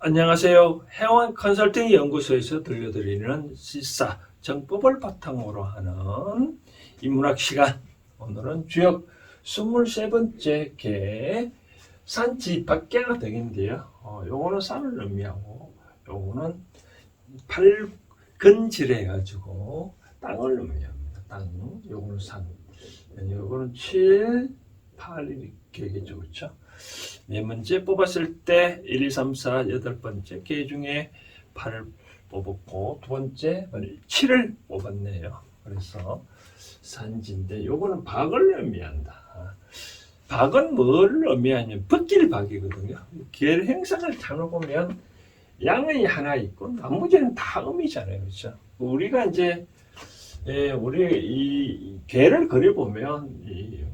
안녕하세요. 해원 컨설팅 연구소에서 들려드리는 시사 정법을 바탕으로 하는 인문학 시간. 오늘은 주역 23번째 개 산지 밖에가 덕인데요. 요거는 산을 의미하고 요거는 팔근지래 해가지고 땅을 의미합니다. 땅. 요거는 산. 요거는 7, 8 이렇게 겠죠. 그렇죠? 네 문제 뽑았을 때 1, 2, 3, 4, 8번째 개 중에 8을 뽑았고 두 번째 7을 뽑았네요. 그래서 산지인데 요거는 박을 의미한다. 박은 뭘 의미하냐면 붓길박이거든요. 길 행상을 잘못 보면 양의 하나 있고 나머지는 다 음이잖아요. 그렇죠? 우리가 이제 우리 이 개를 그려보면 이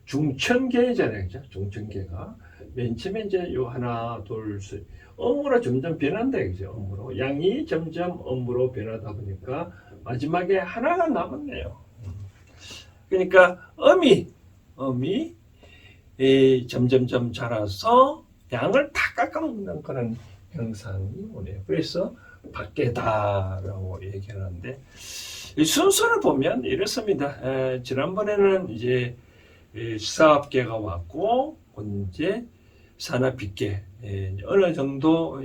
중천계잖아요. 그죠? 중천계가. 맨 처음에 이제 요 하나, 둘, 셋. 음으로 점점 변한다. 그죠? 음으로. 양이 점점 음으로 변하다 보니까 마지막에 하나가 남았네요. 그러니까 음이 점점점 자라서 양을 다 깎아먹는 그런 형상이 오네요. 그래서 밖에다라고 얘기하는데 순서를 보면 이렇습니다. 지난번에는 이제 사업계가 왔고 이제 산업빚계 어느 정도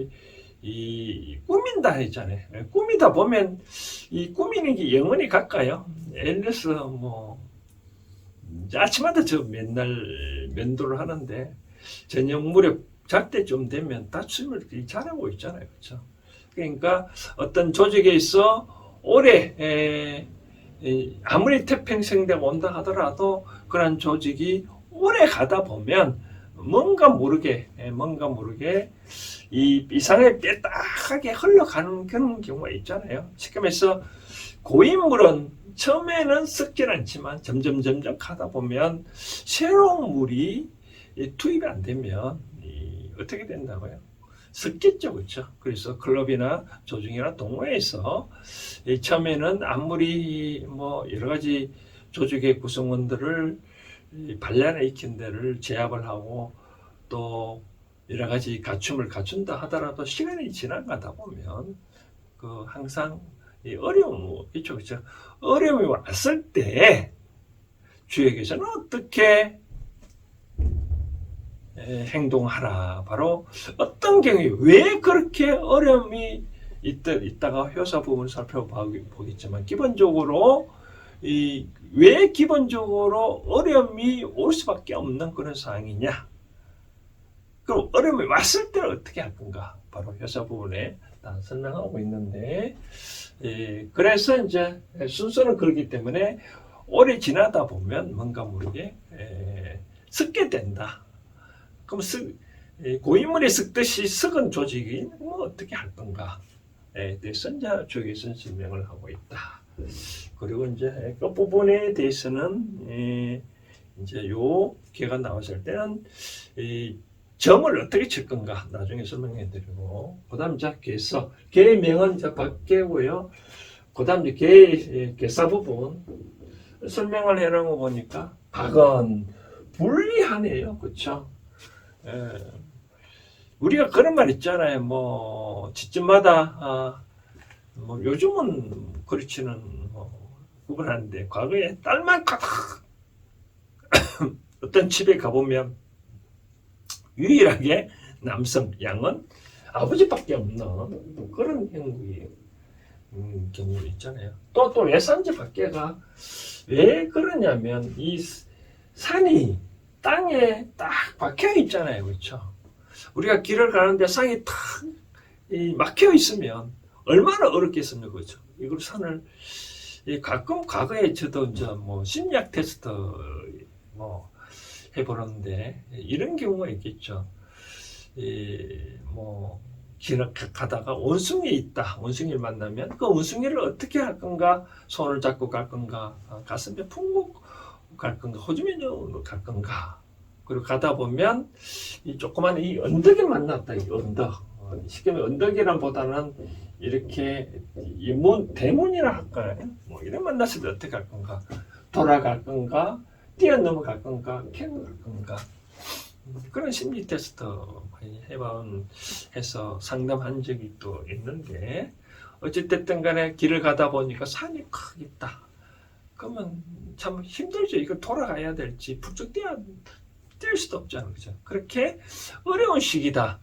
이 꾸민다 했잖아요. 꾸미다 보면 이 꾸미는 게 영원히 갈까요? 예를 들어서 뭐 아침마다 저 맨날 면도를 하는데 저녁 무렵 잘 때쯤 되면 다 춤을 잘하고 있잖아요. 그렇죠? 그러니까 어떤 조직에 있어 오래 아무리 태평성대가 온다 하더라도 그런 조직이 오래 가다 보면 뭔가 모르게 이 이상하게 삐딱하게 흘러가는 그런 경우가 있잖아요. 지금에서 고인물은 처음에는 썩질 않지만 점점 가다 보면 새로운 물이 투입이 안 되면 어떻게 된다고요? 썩겠죠, 그렇죠? 그래서 클럽이나 조직이나 동호회에서 처음에는 아무리 뭐 여러 가지 조직의 구성원들을 반란에 익힌 데를 제압을 하고 또 여러 가지 갖춤을 갖춘다 하더라도 시간이 지나가다 보면 그 항상 어려움이 있죠, 그렇죠? 어려움이 왔을 때 주역에서는 어떻게 행동하라. 바로 어떤 경우에 왜 그렇게 어려움이 있다가 효사 부분을 살펴보겠지만 기본적으로 왜 기본적으로 어려움이 올 수밖에 없는 그런 상황이냐. 그럼 어려움이 왔을 때 어떻게 할 건가. 바로 효사 부분에 다 설명하고 있는데 그래서 이제 순서는 그렇기 때문에 오래 지나다 보면 뭔가 모르게 썩게 된다. 그럼 고인물이 썩듯이 썩은 조직이 뭐 어떻게 할 건가에 대해서 이제 저기서 설명을 하고 있다. 그리고 이제 끝부분에 대해서는 이제 요 개가 나왔을 때는 점을 어떻게 칠 건가 나중에 설명해 드리고 그다음 이제 개의 명은 이제 밖에고요. 그다음 이제 개사 부분 설명을 해놓은 거 보니까 박은 불리하네요. 그렇죠? 우리가 그런 말 있잖아요. 뭐 집집마다 뭐 요즘은 그렇지는 구분하는데 과거에 딸만 가득 어떤 집에 가보면 유일하게 남성 양은 아버지밖에 없는 그런 형국이 경우 있잖아요. 또 외산지 밖에가 왜 그러냐면 이 산이 땅에 딱 박혀 있잖아요. 그렇죠? 우리가 길을 가는데 산이 탁 막혀 있으면 얼마나 어렵겠습니까? 그렇죠? 이걸 산을 가끔 과거에 저도 이제 뭐 심리학 테스트 뭐 해보는데 이런 경우가 있겠죠. 뭐 길을 가다가 원숭이 있다. 원숭이를 만나면 그 원숭이를 어떻게 할 건가? 손을 잡고 갈 건가? 가슴에 품고 갈 건가? 호주머니로 갈 건가? 그리고 가다 보면 이 조그만 이 언덕이 만났다. 이 언덕. 쉽게 말하면 언덕이란 보다는 이렇게 대문이라 할까요? 뭐 이런 만났을 때 어떻게 할 건가? 돌아갈 건가? 뛰어넘어갈 건가? 캐고 갈 건가? 그런 심리 테스트 많이 해서 상담한 적이 또 있는데, 어찌됐든 간에 길을 가다 보니까 산이 크 있다. 그러면 참 힘들죠. 이거 돌아가야 될지 부쩍 뛸 수도 없잖아요. 그죠? 그렇게 어려운 시기다.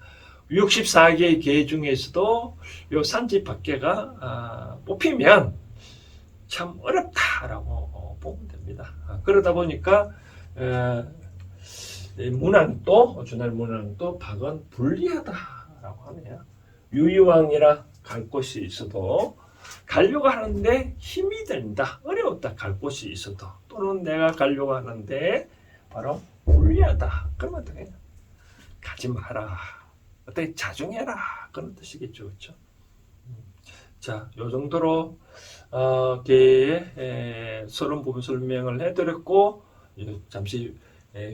64개의 개 중에서도 요 산지 밖에가 뽑히면 참 어렵다라고 보면 됩니다. 그러다 보니까 문항도 주날 문항도 박은 불리하다라고 하네요. 유유왕이라 갈 곳이 있어도 가려고 하는데 힘이 든다. 어려웠다. 갈 곳이 있어도 또는 내가 가려고 하는데 바로 불리하다. 그러면 어떻게 가지 마라. 어떻게 자중해라. 그런 뜻이겠죠. 그렇죠? 자, 요 정도로 개의 서론 부분 설명을 해드렸고 잠시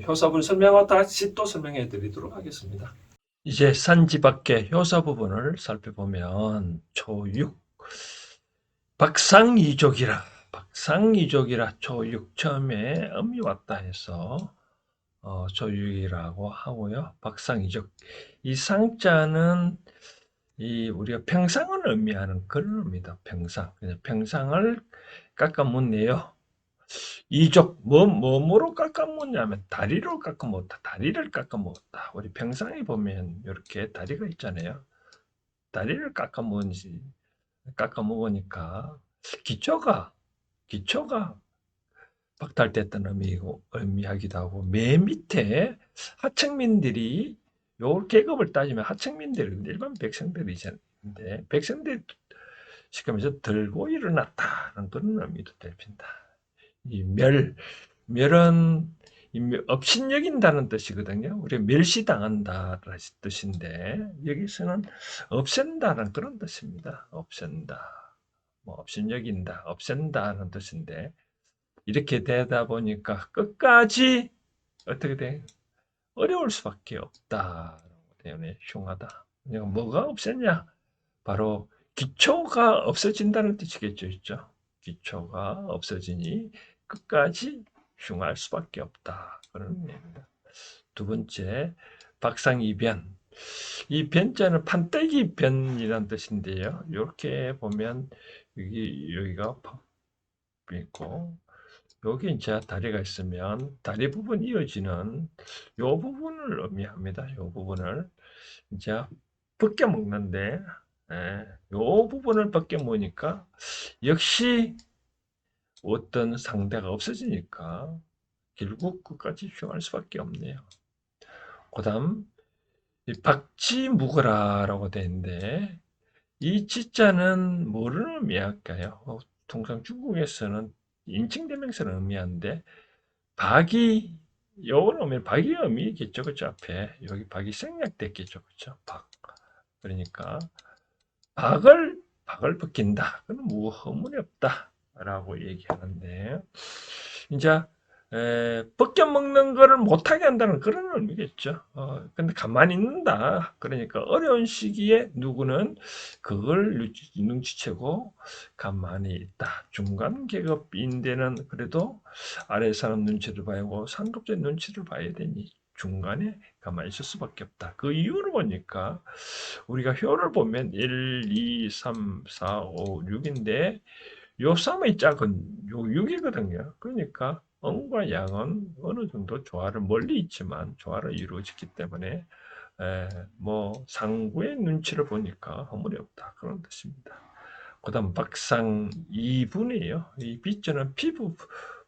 효사분 설명하고 다시 또 설명해 드리도록 하겠습니다. 이제 산지 밖의 효사 부분을 살펴보면 초육 박상이족이라 초육 처음에 음이 왔다 해서 초육이라고 하고요. 박상이족 이 상자는 우리가 평상을 의미하는 그런 의미다. 평상. 평상을 깎아묻네요. 이족, 뭐로 깎아먹냐면 다리로 깎아먹었다. 다리를 깎아먹었다. 우리 평상에 보면 이렇게 다리가 있잖아요. 다리를 깎아먹으니까 기초가 박탈됐다는 의미하기도 하고, 맨 밑에 하층민들이 요 계급을 따지면 하층민들, 일반 백성들이잖아요. 백성들이 시키면서 들고 일어났다는 그런 의미도 대표한다. 이 멸은 업신여긴다는 뜻이거든요. 우리 멸시당한다라는 뜻인데 여기서는 없앤다는 그런 뜻입니다. 없앤다, 업신여긴다, 없앤다는 뜻인데 이렇게 되다 보니까 끝까지 어떻게 돼? 어려울 수밖에 없다. 때문에 흉하다. 뭐가 없앴냐? 바로 기초가 없어진다는 뜻이겠죠. 있죠? 기초가 없어지니 끝까지 흉할 수밖에 없다. 그런 의미입니다. 두 번째, 박상이변. 이 변자는 판때기 변이라는 뜻인데요. 이렇게 보면 여기가 있고 여기 이제 다리가 있으면 다리 부분 이어지는 요 부분을 의미합니다. 요 부분을 이제 벗겨 먹는데 요 부분을 벗겨 먹으니까 역시 어떤 상대가 없어지니까 결국 끝까지 흉할 수밖에 없네요. 그 다음 박지무거라라고 되는데 이 지자는 뭐를 의미할까요? 통상 중국에서는 인칭대명사를 의미하는데 박이 요걸 오면 박이 의미겠죠. 그죠? 앞에 여기 박이 생략됐겠죠. 그죠? 박. 그러니까 박을 벗긴다. 그건 뭐 허물이 없다라고 얘기하는데 이제 벗겨 먹는 거를 못하게 한다는 그런 의미겠죠. 근데 가만히 있는다. 그러니까 어려운 시기에 누구는 그걸 눈치채고 가만히 있다. 중간 계급인데는 그래도 아래 사람 눈치를 봐야 하고 상급자 눈치를 봐야 되니 중간에 가만히 있을 수밖에 없다. 그 이유를 보니까 우리가 효를 보면 1, 2, 3, 4, 5, 6인데 요 쌈의 짝은 요 6이거든요. 그러니까 음과 양은 어느 정도 조화를 멀리 있지만 조화를 이루어지기 때문에 뭐 상구의 눈치를 보니까 허물이 없다. 그런 뜻입니다. 그 다음 박상 2분이에요. 이 빗자는 피부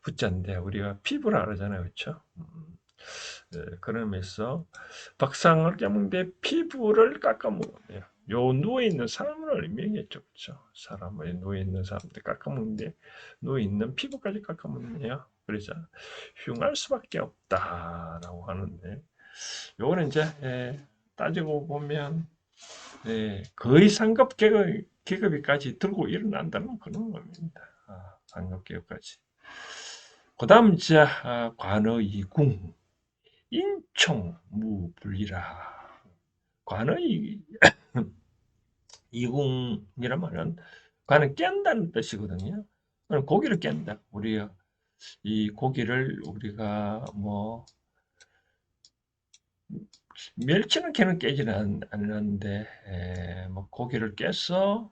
붙자인데 우리가 피부라 그러잖아요. 그렇죠? 그러면서 박상을 깨문데 피부를 깎아먹네요. 요 누워있는 사람을 의미하겠죠. 그렇죠? 사람을 누워있는 사람들 깎아먹는데 누워있는 피부까지 깎아먹네요. 그러자 흉할 수밖에 없다라고 하는데 요거는 이제 따지고 보면 거의 상급 계급이까지 들고 일어난다는 그런 겁니다. 상급 계급까지. 그 다음 이제 관어 이궁 인총무불이라. 관의 이궁이란 말은 관은 깬다는 뜻이거든요. 고기를 깬다. 우리가 이 고기를 우리가 뭐 멸치는 걔는 깨지는 않는데 뭐 고기를 깨서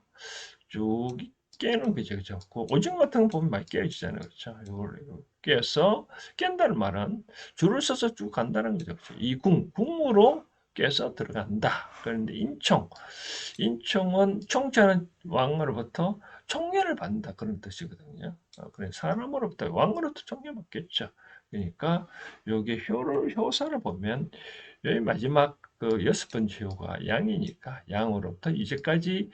쭉 깨는 거죠, 그죠? 그 오징어 같은 거 보면 많이 깨지잖아요, 그렇죠? 이걸 깨서 깬다는 말은 줄을 서서 쭉 간다는 거죠, 그렇죠? 이 궁으로 깨서 들어간다. 그런데 인총은 총자는 왕으로부터 총애를 받는다 그런 뜻이거든요. 그래 사람으로부터 왕으로부터 총애받겠죠. 그러니까 여기 효사를 보면 여기 마지막 그 6번째 효가 양이니까 양으로부터 이제까지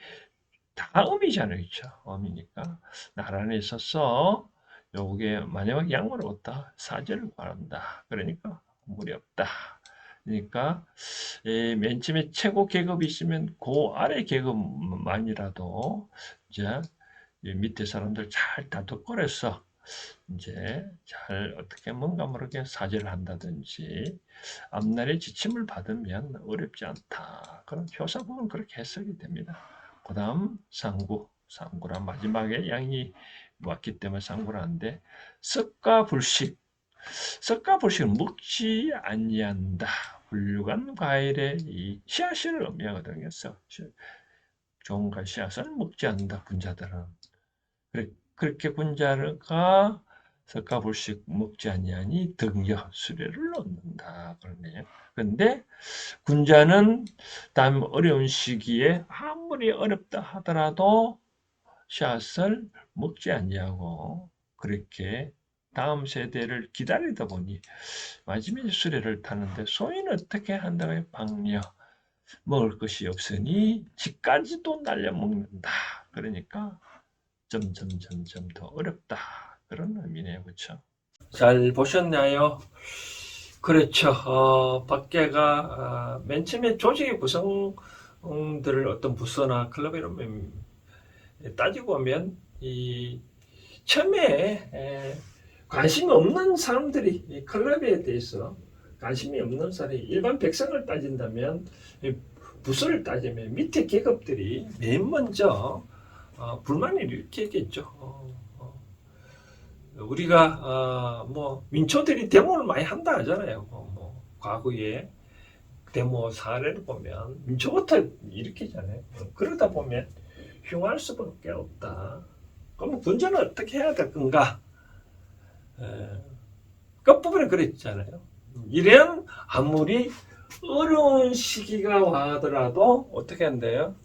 다 음이잖아요, 그렇죠? 음이니까 나란히 있어서 요게 마지막 양으로부터 사죄를 바란다. 그러니까 물이 없다. 그러니까 맨 처음에 최고 계급이 있으면 그 아래 계급만이라도 이제 밑에 사람들 잘 다독거려서 이제 잘 어떻게 뭔가 모르게 사죄를 한다든지 앞날에 지침을 받으면 어렵지 않다. 그런 효사부분 그렇게 해석이 됩니다. 그 다음 상구란 마지막에 양이 왔기 때문에 상구라는데 썩과 불식은 먹지 아니한다. 훌륭한 과일의 이 씨앗을 의미하거든요. 종과 씨앗을 먹지 않는다. 분자들은 그렇게 분자가 석가불식 먹지 아니하니 등여 수레를 얻는다. 그러네요. 그런데 군자는 다음 어려운 시기에 아무리 어렵다 하더라도 씨앗을 먹지 아니하고 그렇게 다음 세대를 기다리다 보니 마지막에 수레를 타는데 소인은 어떻게 한다고요? 방려 먹을 것이 없으니 집까지도 날려 먹는다. 그러니까 점점점점 더 어렵다. 그런 의미네요. 그렇죠? 잘 보셨나요? 그렇죠. 박계가 맨 처음에 조직의 구성들을 어떤 부서나 클럽 이런 따지고 보면 이 처음에 관심이 없는 사람들이 이 클럽에 대해서 관심이 없는 사람이 일반 백성을 따진다면 부서를 따지면 밑에 계급들이 맨 먼저 불만을 일으키겠죠. 우리가 뭐 민초들이 데모를 많이 한다 하잖아요. 뭐 과거에 데모 사례를 보면 민초부터 일으키잖아요. 그러다 보면 흉할 수밖에 없다. 그럼 군자는 어떻게 해야 될 건가? 끝부분에 그랬잖아요. 이런 아무리 어려운 시기가 와더라도 어떻게 한대요?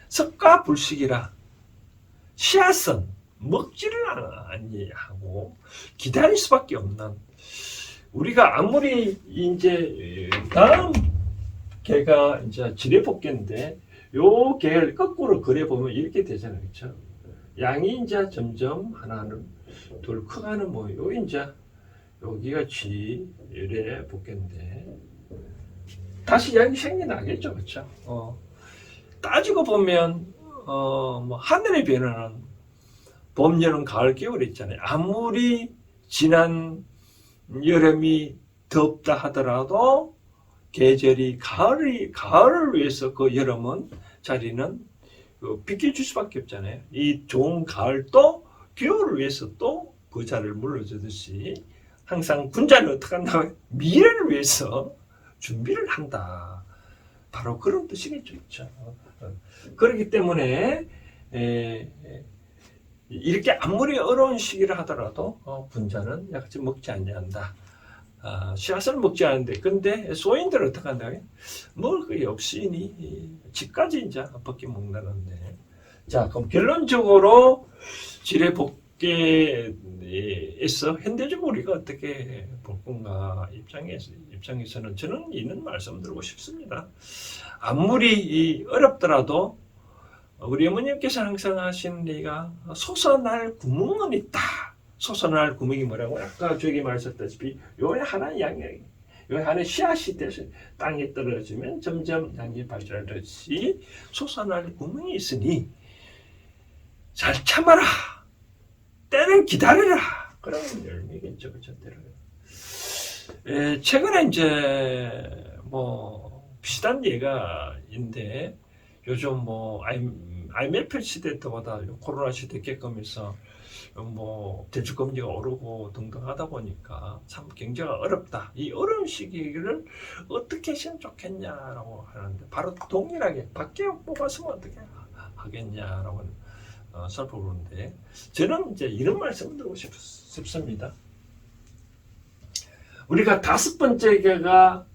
석가 불식이라 씨앗은 먹지를 아니하고 기다릴 수밖에 없는 우리가 아무리 이제 다음 개가 이제 지뢰복개인데 요 개를 거꾸로 그려 보면 이렇게 되잖아요, 그렇죠? 양이 이제 점점 하나는 둘 커가는 뭐 요 이제 여기가 지뢰 복개인데 다시 양이 생겨나겠죠, 그렇죠? 따지고 보면 뭐 하늘의 변화는 봄, 여름, 가을, 겨울 있잖아요. 아무리 지난 여름이 덥다 하더라도 계절이 가을을 위해서 그 여름은 자리는 비켜줄 수밖에 없잖아요. 이 좋은 가을도 겨울을 위해서 또 그 자리를 물러주듯이 항상 군자는 어떻게 한다고 미래를 위해서 준비를 한다. 바로 그런 뜻이겠죠. 그렇기 때문에 이렇게 아무리 어려운 시기를 하더라도 분자는 약지 먹지 않는다. 씨앗을 먹지 않는데 근데 소인들은 어떻게 한다고요? 먹을 게 없으니 집까지 이제 벗겨 먹는다는데 자 그럼 결론적으로 지뢰복개에서 현대적으로 우리가 어떻게 볼 건가 입장에서는 저는 이런 말씀 드리고 싶습니다. 아무리 어렵더라도 우리 어머님께서 항상 하시는 얘기가 솟아날 구멍은 있다. 솟아날 구멍이 뭐라고? 아까 저기 말했다시피 요에 하나의 양이 요에 하나의 씨앗이 돼서 땅에 떨어지면 점점 양이 발전하듯이 솟아날 구멍이 있으니 잘 참아라. 때를 기다려라. 그런 열매겠죠. 그쵸? 최근에 이제 뭐 비슷한 예가 있는데 요즘 뭐 IMF 시대 때보다 코로나 시대 겪으면서 뭐 대출금리가 오르고 등등 하다 보니까 참 경제가 어렵다. 이 어려운 시기를 어떻게 하시면 좋겠냐라고 하는데 바로 동일하게 밖에 뽑았으면 어떻게 하겠냐라고 살펴보는데 저는 이제 이런 말씀을 드리고 싶습니다. 우리가 5번째 개가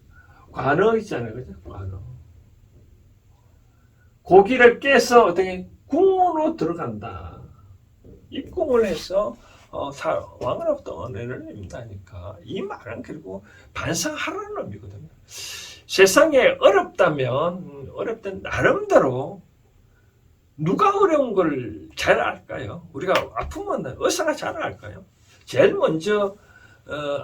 관어이잖아요, 그죠? 관어. 고기를 깨서 어떻게 궁으로 들어간다. 입궁을 해서 왕으로부터 은혜를 입는다니까 이 말은 결국 반성하라는 의미거든요. 세상에 어렵다면 나름대로 누가 어려운 걸 잘 알까요? 우리가 아프면 의사가 잘 알까요? 제일 먼저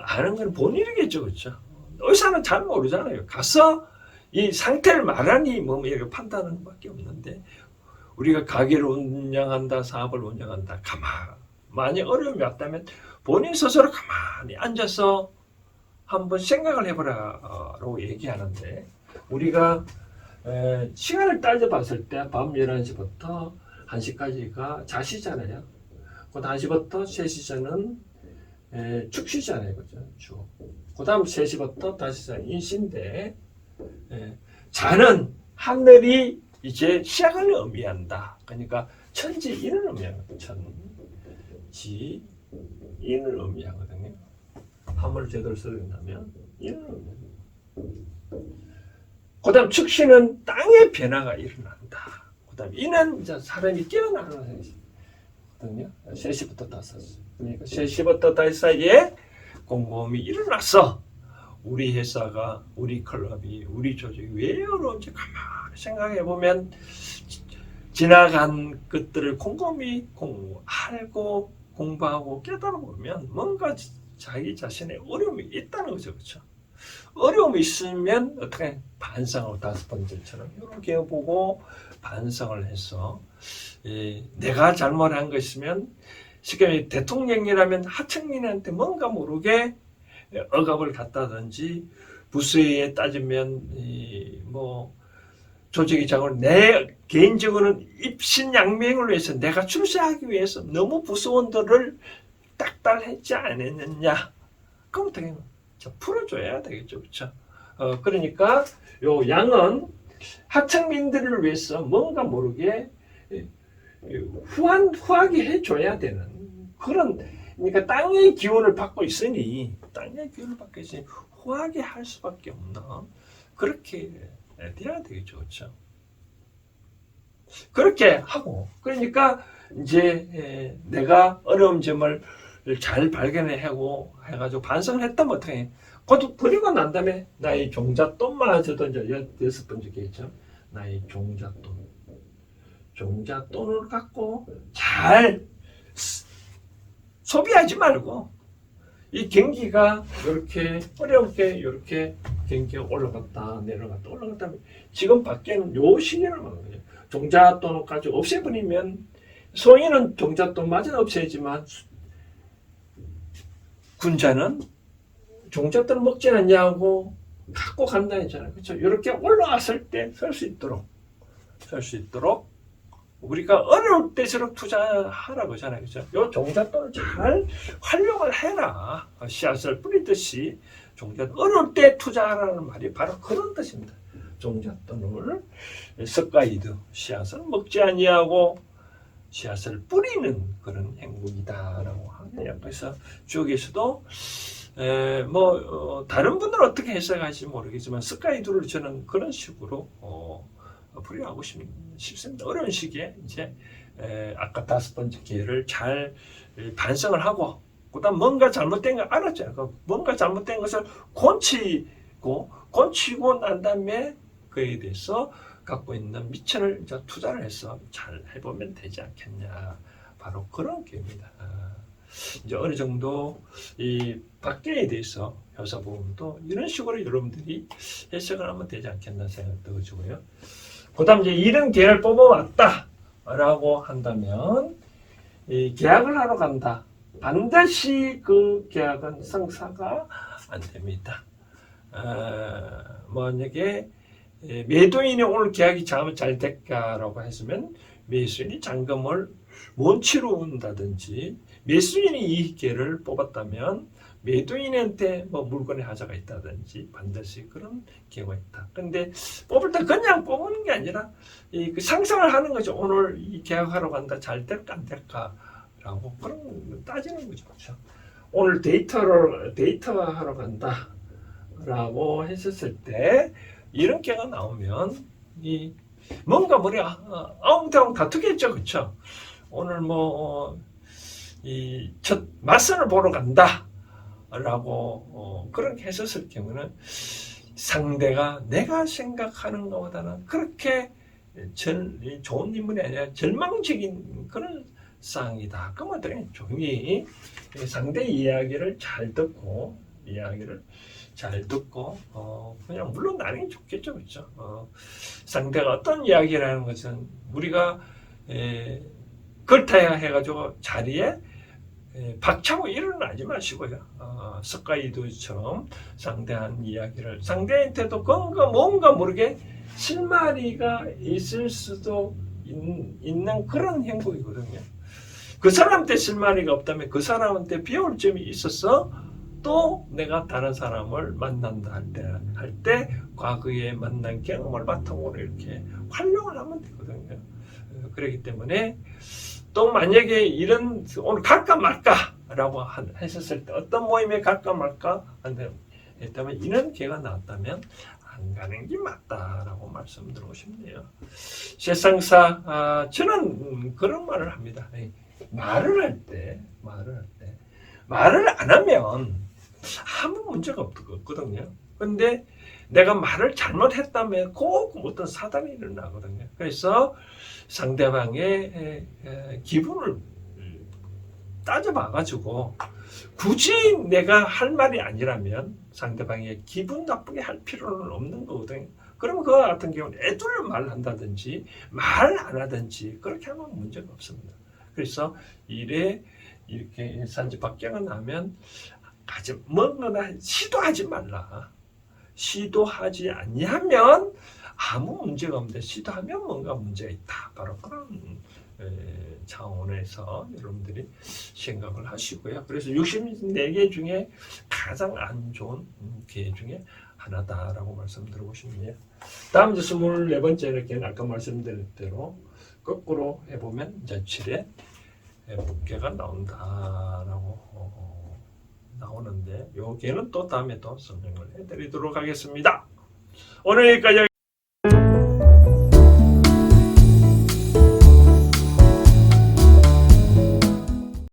아는 건 본인이겠죠, 그렇죠? 의사는 잘 모르잖아요. 가서 이 상태를 말하니 뭐 이렇게 판단하는 밖에 없는데 우리가 가게를 운영한다, 사업을 운영한다, 가만히 어려움이 왔다면 본인 스스로 가만히 앉아서 한번 생각을 해보라고 얘기하는데 우리가 시간을 따져봤을 때 밤 11시부터 1시까지가 자시잖아요. 그 1시부터 3시전은 축시잖아요. 그죠? 주. 그 다음 3시부터 5시전 인시인데 자는 하늘이 이제 시작을 의미한다. 그러니까 천지인을 의미하거든요. 천지인을 의미하거든요. 한문을 제대로 써준다면 인을 의미합니다. 그 다음 축시는 땅의 변화가 일어난다. 그 다음 이는 이제 사람이 깨어나는 거거든요. 3시부터 5시. 그러니까 3시부터 5시 사이에 공고음이 일어나서 우리 회사가, 우리 클럽이, 우리 조직이 왜 어려운지 가만히 생각해 보면 지나간 것들을 곰곰이 알고 공부하고 깨달아 보면 뭔가 자기 자신의 어려움이 있다는 거죠, 그렇죠? 어려움이 있으면 어떻게 반성하고 5번째처럼 이렇게 보고 반성을 해서 내가 잘못한 거 있으면 쉽게 말해 대통령이라면 하청민한테 뭔가 모르게 억압을 갖다든지 부서에 따지면 뭐 조직의 장을 내 개인적으로는 입신양명을 위해서 내가 출세하기 위해서 너무 부서원들을 딱달했지 않았느냐? 그럼 어떻게 풀어줘야 되겠죠, 그렇죠? 그러니까 요 양은 하청민들을 위해서 뭔가 모르게 후하게 해줘야 되는 그런, 그러니까 땅의 기운을 받고 있으니 후하게 할 수밖에 없는 그렇게 돼야 되겠죠, 그렇죠? 그렇게 하고 그러니까 이제 내가 어려운 점을 잘 발견하고 해가지고 반성을 했다면 어떻게 해? 그것도 버리고 난 다음에 나의 종잣돈마저도 이제 6번째 겠죠. 나의 종잣돈을 갖고 잘 소비하지 말고 이 경기가 이렇게 어렵게 이렇게 경기가 올라갔다 올라갔다 지금 밖에는 요 시기를 말하는 거예요. 종잣돈까지 없애버리면 소인은 종잣돈마저 없애지만 군자는 종잣돈을 먹지 않냐고 갖고 간다 했잖아요. 그렇죠? 이렇게 올라왔을 때 설 수 있도록 우리가 어려울 때일수록 투자하라고 하잖아요. 그렇죠? 요 종잣돈을 잘 활용을 해라. 씨앗을 뿌리듯이 어려울 때 투자하라는 말이 바로 그런 뜻입니다. 종잣돈을 석가이드 씨앗을 먹지 아니하고 씨앗을 뿌리는 그런 행복이다라고 하네요. 그래서 주옥에서도 다른 분들은 어떻게 해석하실지 모르겠지만 석가이드를 저는 그런 식으로 풀이하고 싶습니다. 어려운 시기에 이제 아까 5번째 기회를 잘 반성을 하고 그다음 뭔가 잘못된 거 알았잖아요. 뭔가 잘못된 것을 고치고 난 다음에 그에 대해서 갖고 있는 미천을 이제 투자를 해서 잘 해보면 되지 않겠냐. 바로 그런 기회입니다. 이제 어느 정도 이 밖에 대해서 회사보험도 이런 식으로 여러분들이 해석을 하면 되지 않겠나 생각도 주고요. 그 다음 이제 이런 계약을 뽑아왔다라고 한다면 이 계약을 하러 간다. 반드시 그 계약은 성사가 안 됩니다. 만약에 매도인이 오늘 계약이 잘 될까라고 했으면 매수인이 잔금을 못 치러온다든지 매수인이 이 개를 뽑았다면 매도인한테 뭐 물건의 하자가 있다든지 반드시 그런 경우가 있다. 근데 뽑을 때 그냥 뽑는 게 아니라 그 상상을 하는 거죠. 오늘 이 계약하러 간다. 잘 될까 안 될까라고 그런 거 따지는 거죠. 그렇죠? 오늘 데이터하러 간다라고 했었을 때 이런 개가 나오면 이 뭔가 머리가 엉덩 다투겠죠. 그렇죠? 오늘 이 첫 맞선을 보러 간다 라고 그렇게 했었을 경우는 상대가 내가 생각하는 것보다는 그렇게 좋은 인물이 아니라 절망적인 그런 상황이다. 그러면 조용히 상대 이야기를 잘 듣고 그냥 물러나는 게 좋겠죠. 그렇죠? 상대가 어떤 이야기를 하는 것은 우리가 걸타야 해가지고 자리에 박차고 일어나지 마시고요. 석가이도처럼 상대한 이야기를 상대한테도 뭔가 모르게 실마리가 있을 수도 있는 그런 행동이거든요. 그 사람한테 실마리가 없다면 그 사람한테 비올 점이 있어서 또 내가 다른 사람을 만난다 할 때 과거에 만난 경험을 바탕으로 이렇게 활용을 하면 되거든요. 그렇기 때문에 또 만약에 이런 오늘 갈까 말까라고 했었을 때 어떤 모임에 갈까 말까 했다면 이런 기회가 나왔다면 안 가는 게 맞다라고 말씀드리고 싶네요. 세상사 저는 그런 말을 합니다. 말을 할 때 말을 안 하면 아무 문제가 없거든요. 근데 내가 말을 잘못했다면 꼭 어떤 사단이 일어나거든요. 그래서 상대방의 기분을 따져봐가지고 굳이 내가 할 말이 아니라면 상대방의 기분 나쁘게 할 필요는 없는 거거든요. 그러면 그와 같은 경우는 애둘러 말을 한다든지 말 안 하든지 그렇게 하면 문제가 없습니다. 그래서 이렇게 산지박경을 나면 뭔가나 시도하지 말라. 시도하지 아니하면 아무 문제가 없는데 시도하면 뭔가 문제가 있다. 바로 그런 차원에서 여러분들이 생각을 하시고요. 그래서 64개 중에 가장 안 좋은 개 중에 하나다라고 말씀드리고 싶네요. 다음 이제 24번째 개는 아까 말씀드린 대로 거꾸로 해보면 이제 7의 복개가 나온다라고 나오는데 요 개는 또 다음에 또 설명을 해드리도록 하겠습니다. 오늘 여기까지